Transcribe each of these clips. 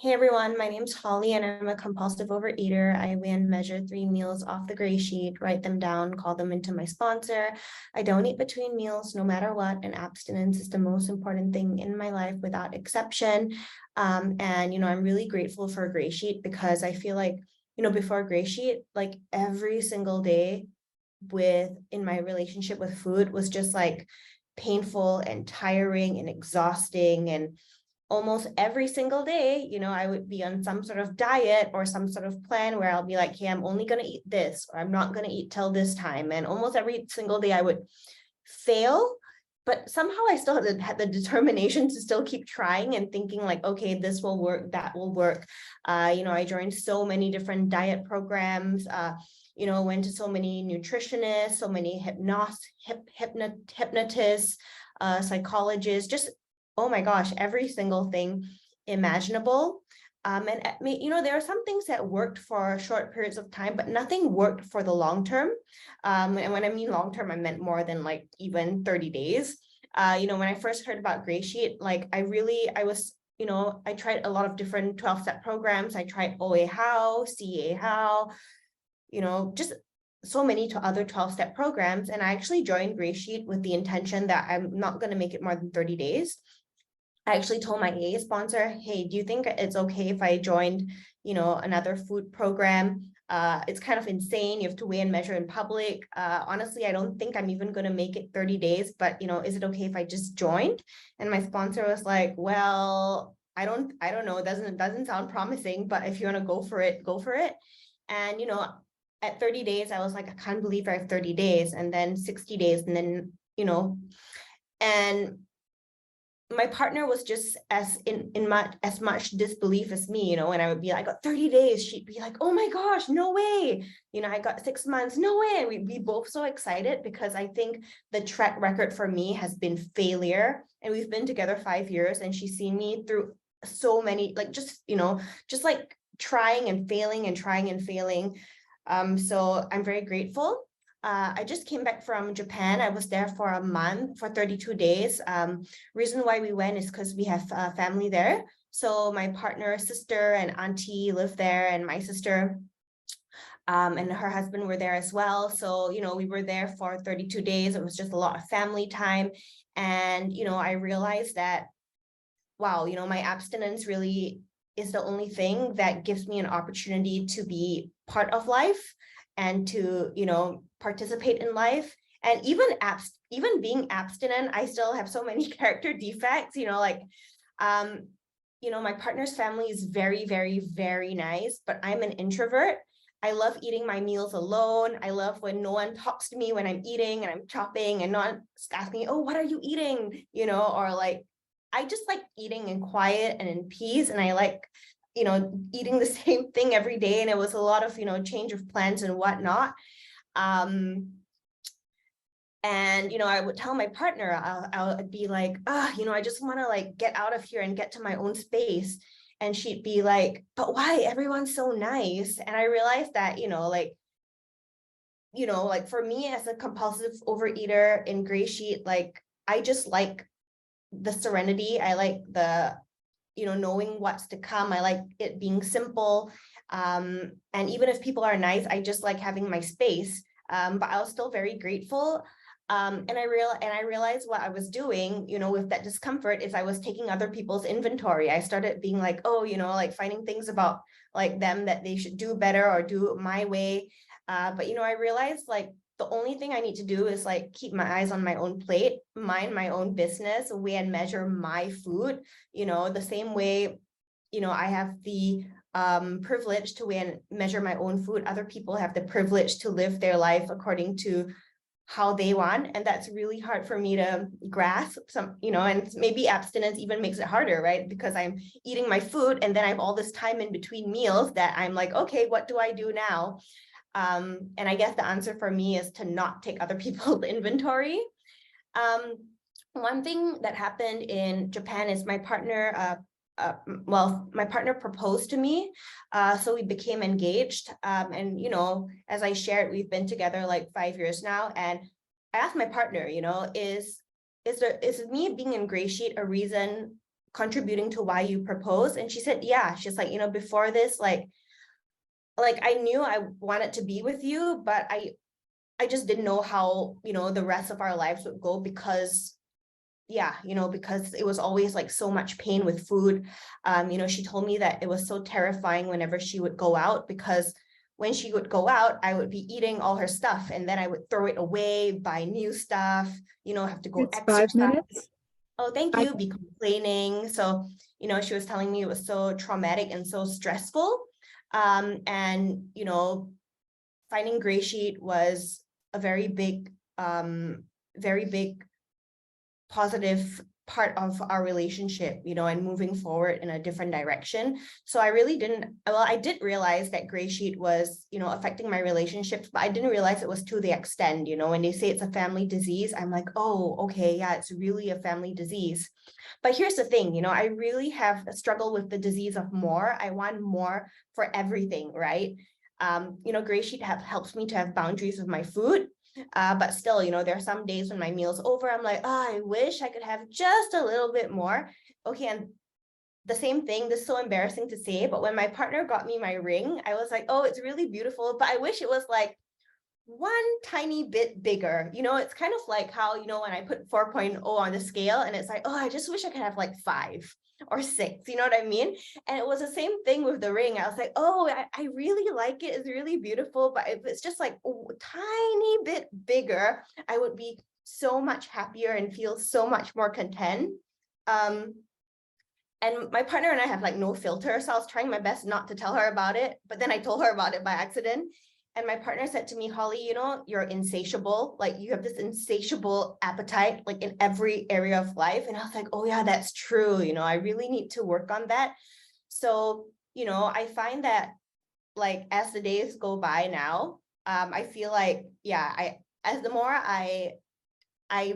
Hey everyone, my name's Holly and I'm a compulsive overeater. I weigh and measure 3 meals off the gray sheet, write them down, call them into my sponsor. I don't eat between meals no matter what, and abstinence is the most important thing in my life without exception. I'm really grateful for Gray Sheet because I feel like, before Gray Sheet, like every single day in my relationship with food was just like painful and tiring and exhausting, and almost every single day, I would be on some sort of diet or some sort of plan where I'll be like, hey, I'm only going to eat this, or I'm not going to eat till this time. And almost every single day I would fail, but somehow I still had the determination to still keep trying and thinking like, okay, this will work, that will work. I joined so many different diet programs, went to so many nutritionists, so many hypnotists, psychologists, just oh my gosh, every single thing imaginable. There are some things that worked for short periods of time, but nothing worked for the long term. And when I mean long term, I meant more than like even 30 days. When I first heard about Gray Sheet, like I tried a lot of different 12-step programs. I tried OA How, CA How, just so many other 12-step programs. And I actually joined Gray Sheet with the intention that I'm not going to make it more than 30 days. I actually told my AA sponsor, hey, do you think it's okay if I joined, another food program? It's kind of insane. You have to weigh and measure in public. Honestly, I don't think I'm even going to make it 30 days, but, is it okay if I just joined? And my sponsor was like, well, I don't know. It doesn't sound promising, but if you want to go for it, go for it. And, at 30 days, I was like, I can't believe I have 30 days, and then 60 days. And then, and my partner was just as much disbelief as me, and I would be like, I got 30 days. She'd be like, oh my gosh, no way. I got 6 months, no way. And we'd be both so excited because I think the track record for me has been failure. And we've been together 5 years, and she's seen me through so many, like, just like trying and failing and trying and failing. So I'm very grateful. I just came back from Japan. I was there for a month, for 32 days. Reason why we went is because we have family there. So my partner's sister and auntie live there, and my sister and her husband were there as well. So, we were there for 32 days. It was just a lot of family time. And, I realized that, wow, my abstinence really is the only thing that gives me an opportunity to be part of life and to, participate in life. And even being abstinent, I still have so many character defects, my partner's family is very, very, very nice, but I'm an introvert. I love eating my meals alone. I love when no one talks to me when I'm eating and I'm chopping, and no one's asking, oh, what are you eating? Or like, I just like eating in quiet and in peace. And I like, eating the same thing every day. And it was a lot of, change of plans and whatnot. I would tell my partner, I'd be like, I just want to like get out of here and get to my own space. And she'd be like, but why? Everyone's so nice. And I realized that, for me as a compulsive overeater in Gray Sheet, like, I just like the serenity. I like the, knowing what's to come. I like it being simple. And even if people are nice, I just like having my space. But I was still very grateful. And I realized what I was doing, with that discomfort is I was taking other people's inventory. I started being like, oh, like finding things about like them that they should do better or do my way. But, I realized like the only thing I need to do is like keep my eyes on my own plate, mind my own business, weigh and measure my food, the same way, I have the privilege to weigh and measure my own food. Other people have the privilege to live their life according to how they want. And that's really hard for me to grasp and maybe abstinence even makes it harder, right? Because I'm eating my food and then I have all this time in between meals that I'm like, okay, what do I do now? And I guess the answer for me is to not take other people's inventory. One thing that happened in Japan is my partner, my partner proposed to me. So we became engaged. And, as I shared, we've been together like 5 years now. And I asked my partner, is me being in Gray Sheet a reason contributing to why you proposed? And she said, yeah. She's like, before this, like I knew I wanted to be with you, but I just didn't know how, the rest of our lives would go because because it was always like so much pain with food. She told me that it was so terrifying whenever she would go out, because when she would go out, I would be eating all her stuff and then I would throw it away, buy new stuff, have to go It's 5 exercise. minutes. Oh, thank I you. Be complaining. So, she was telling me it was so traumatic and so stressful. And, finding Gray Sheet was a very big positive part of our relationship, and moving forward in a different direction. So I did realize that Gray Sheet was, affecting my relationships, but I didn't realize it was to the extent, when they say it's a family disease, I'm like, oh, okay, yeah, it's really a family disease. But here's the thing, I really have a struggle with the disease of more. I want more for everything, right? Gray Sheet helps me to have boundaries with my food. But still, there are some days when my meal's over, I'm like, oh, I wish I could have just a little bit more. Okay, and the same thing, this is so embarrassing to say, but when my partner got me my ring, I was like, oh, it's really beautiful, but I wish it was like one tiny bit bigger. It's kind of like how, when I put 4.0 on the scale and it's like, oh, I just wish I could have like 5 or 6, you know what I mean? And it was the same thing with the ring. I was like, oh, I really like it. It's really beautiful. But if it's just like a tiny bit bigger, I would be so much happier and feel so much more content. And my partner and I have like no filter. So I was trying my best not to tell her about it. But then I told her about it by accident. And my partner said to me, Holly, you're insatiable. Like you have this insatiable appetite, like in every area of life. And I was like, oh yeah, that's true. I really need to work on that. So, I find that like as the days go by now, I feel like, as the more I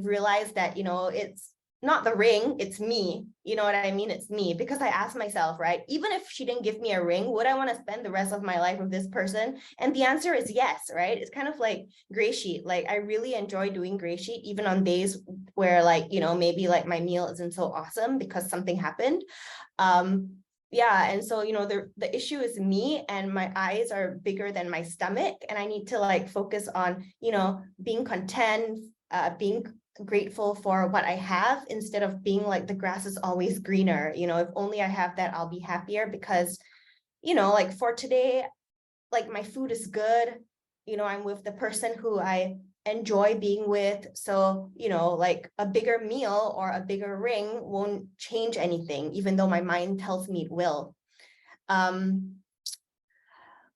realize that, it's not the ring, it's me. You know what I mean? It's me, because I asked myself, right? Even if she didn't give me a ring, would I want to spend the rest of my life with this person? And the answer is yes, right? It's kind of like Gray Sheet. Like I really enjoy doing Gray Sheet, even on days where like, maybe like my meal isn't so awesome because something happened. And so, the issue is me, and my eyes are bigger than my stomach. And I need to like focus on, being content, being grateful for what I have, instead of being like the grass is always greener. If only I have that, I'll be happier, because like for today, like my food is good, I'm with the person who I enjoy being with. So like a bigger meal or a bigger ring won't change anything, even though my mind tells me it will.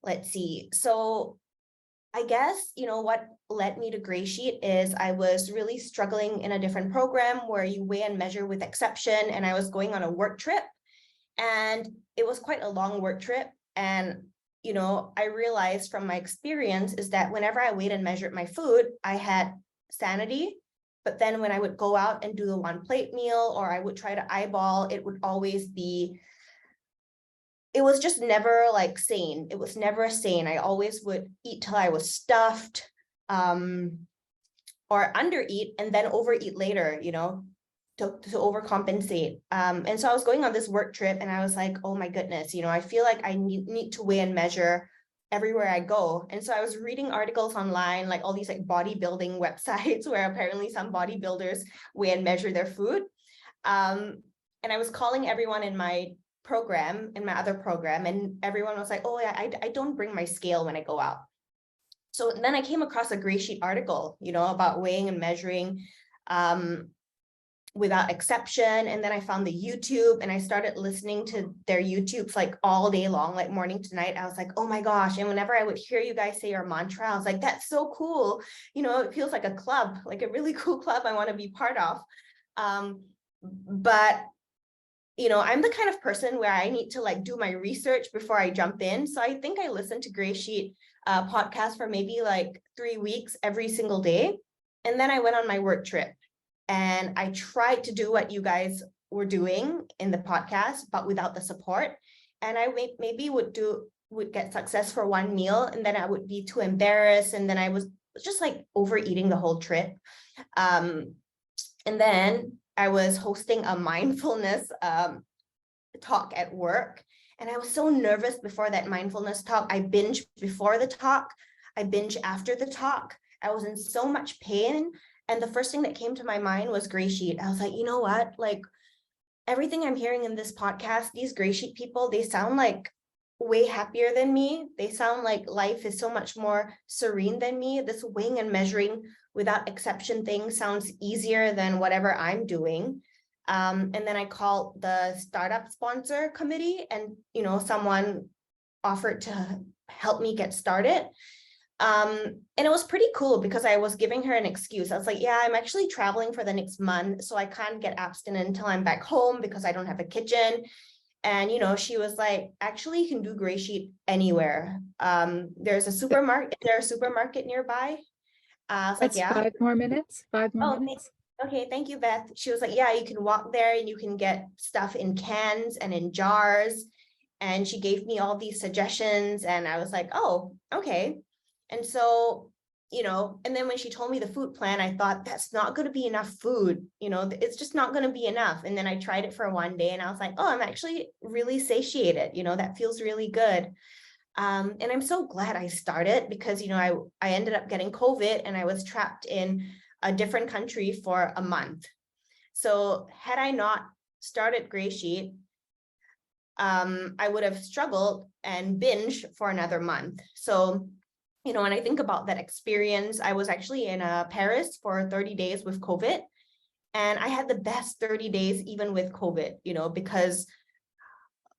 Let's see. So I guess, what led me to Gray Sheet is I was really struggling in a different program where you weigh and measure with exception. And I was going on a work trip, and it was quite a long work trip. And, I realized from my experience is that whenever I weighed and measured my food, I had sanity. But then when I would go out and do the one plate meal, or I would try to eyeball, it would always be, it was just never like sane. It was never sane. I always would eat till I was stuffed, or undereat and then overeat later, to overcompensate. And so I was going on this work trip, and I was like, oh my goodness, I feel like I need to weigh and measure everywhere I go. And so I was reading articles online, like all these like bodybuilding websites where apparently some bodybuilders weigh and measure their food. And I was calling everyone in my program, in my other program, and everyone was like, oh yeah, I don't bring my scale when I go out. So then I came across a Gray Sheet article, about weighing and measuring without exception. And then I found the YouTube, and I started listening to their YouTubes like all day long, like morning to night. I was like, oh my gosh. And whenever I would hear you guys say your mantra, I was like, that's so cool. It feels like a club, like a really cool club I want to be part of. But I'm the kind of person where I need to like do my research before I jump in. So I think I listened to Gray Sheet podcast for maybe like 3 weeks every single day. And then I went on my work trip, and I tried to do what you guys were doing in the podcast, but without the support. And I maybe would get success for one meal, and then I would be too embarrassed. And then I was just like overeating the whole trip. And then I was hosting a mindfulness talk at work. And I was so nervous before that mindfulness talk. I binged before the talk. I binged after the talk. I was in so much pain. And the first thing that came to my mind was Gray Sheet. I was like, you know what? Like everything I'm hearing in this podcast, these Gray Sheet people, they sound like way happier than me. They sound like life is so much more serene than me. This weighing and measuring without exception thing sounds easier than whatever I'm doing. And then I called the startup sponsor committee, and someone offered to help me get started. And it was pretty cool because I was giving her an excuse. I was like, yeah, I'm actually traveling for the next month, so I can't get abstinent until I'm back home because I don't have a kitchen. And she was like, actually, you can do Gray Sheet anywhere. There's a supermarket. Is there a supermarket nearby? I was like, That's yeah. 5 more minutes. 5 more minutes. Okay, thank you, Beth. She was like, yeah, you can walk there and you can get stuff in cans and in jars. And she gave me all these suggestions, and I was like, oh, okay. And so, and then when she told me the food plan, I thought that's not going to be enough food. It's just not going to be enough. And then I tried it for one day and I was like, oh, I'm actually really satiated. That feels really good. And I'm so glad I started because, I ended up getting COVID and I was trapped in a different country for a month. So had I not started Gray Sheet, I would have struggled and binged for another month. So, when I think about that experience, I was actually in Paris for 30 days with COVID. And I had the best 30 days, even with COVID, because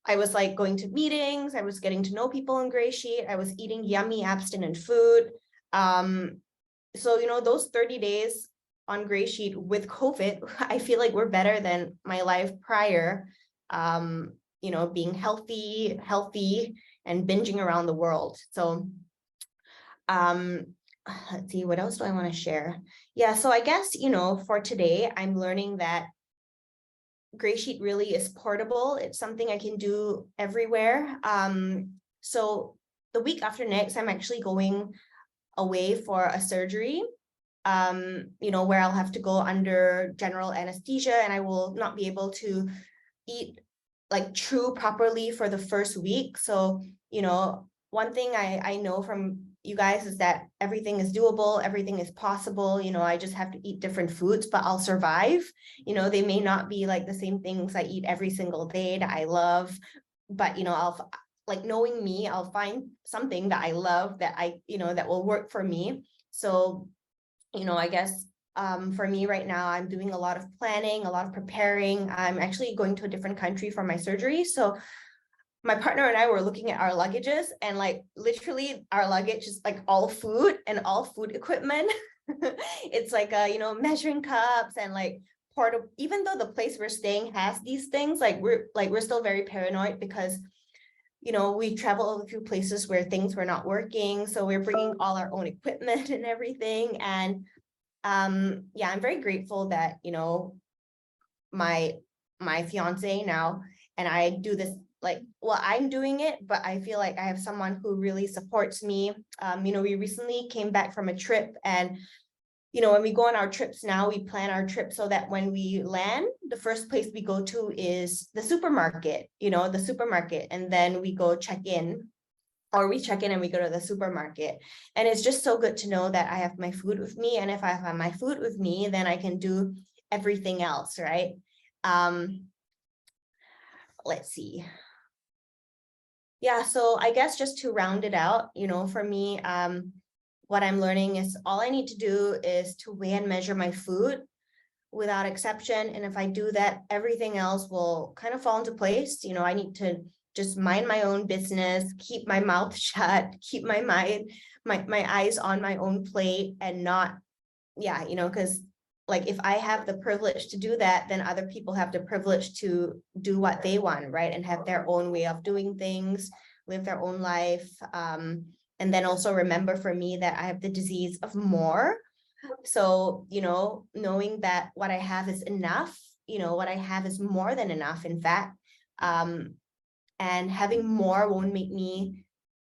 I was like going to meetings, I was getting to know people in Gray Sheet, I was eating yummy abstinent food. So, those 30 days on Gray Sheet with COVID, I feel like we're better than my life prior, being healthy and binging around the world. So, let's see, what else do I want to share? Yeah, so I guess, for today, I'm learning that Gray Sheet really is portable. It's something I can do everywhere. So the week after next, I'm actually going away for a surgery, where I'll have to go under general anesthesia and I will not be able to eat like chew properly for the first week. So, one thing I know from you guys is that everything is doable, everything is possible. I just have to eat different foods, but I'll survive. They may not be like the same things I eat every single day that I love, but I'll like, knowing me, I'll find something that I love that that will work for me. So, I guess for me right now, I'm doing a lot of planning, a lot of preparing. I'm actually going to a different country for my surgery. So my partner and I were looking at our luggages, and like literally our luggage is like all food and all food equipment. It's like measuring cups and like portable. Even though the place we're staying has these things, we're still very paranoid because we travel a few places where things were not working, so we're bringing all our own equipment and everything. And yeah, I'm very grateful that my fiance now and I do this. Like, well, I'm doing it, but I feel like I have someone who really supports me. We recently came back from a trip, and when we go on our trips now, we plan our trip so that when we land, the first place we go to is the supermarket, and then we go check in, or we check in and we go to the supermarket. And it's just so good to know that I have my food with me, and if I have my food with me, then I can do everything else, right? Let's see. Yeah, so I guess just to round it out, for me, what I'm learning is all I need to do is to weigh and measure my food without exception. And if I do that, everything else will kind of fall into place. I need to just mind my own business, keep my mouth shut, keep my eyes on my own plate, and not, because like if I have the privilege to do that, then other people have the privilege to do what they want, right? And have their own way of doing things, live their own life. And then also remember for me that I have the disease of more. So, knowing that what I have is enough, what I have is more than enough, in fact. And having more won't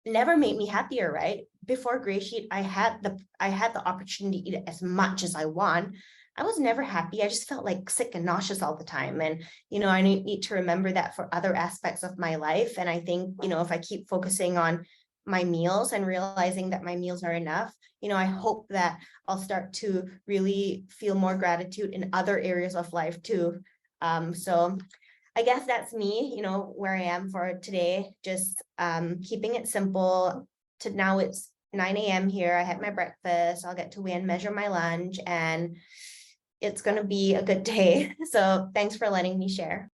never make me happier, right? Before Gray Sheet, I had the opportunity to eat as much as I want. I was never happy. I just felt like sick and nauseous all the time. And, I need to remember that for other aspects of my life. And I think, if I keep focusing on my meals and realizing that my meals are enough, I hope that I'll start to really feel more gratitude in other areas of life too. So I guess that's me, where I am for today, just keeping it simple. To now it's 9 a.m. here. I had my breakfast. I'll get to weigh and measure my lunch, and it's going to be a good day. So thanks for letting me share.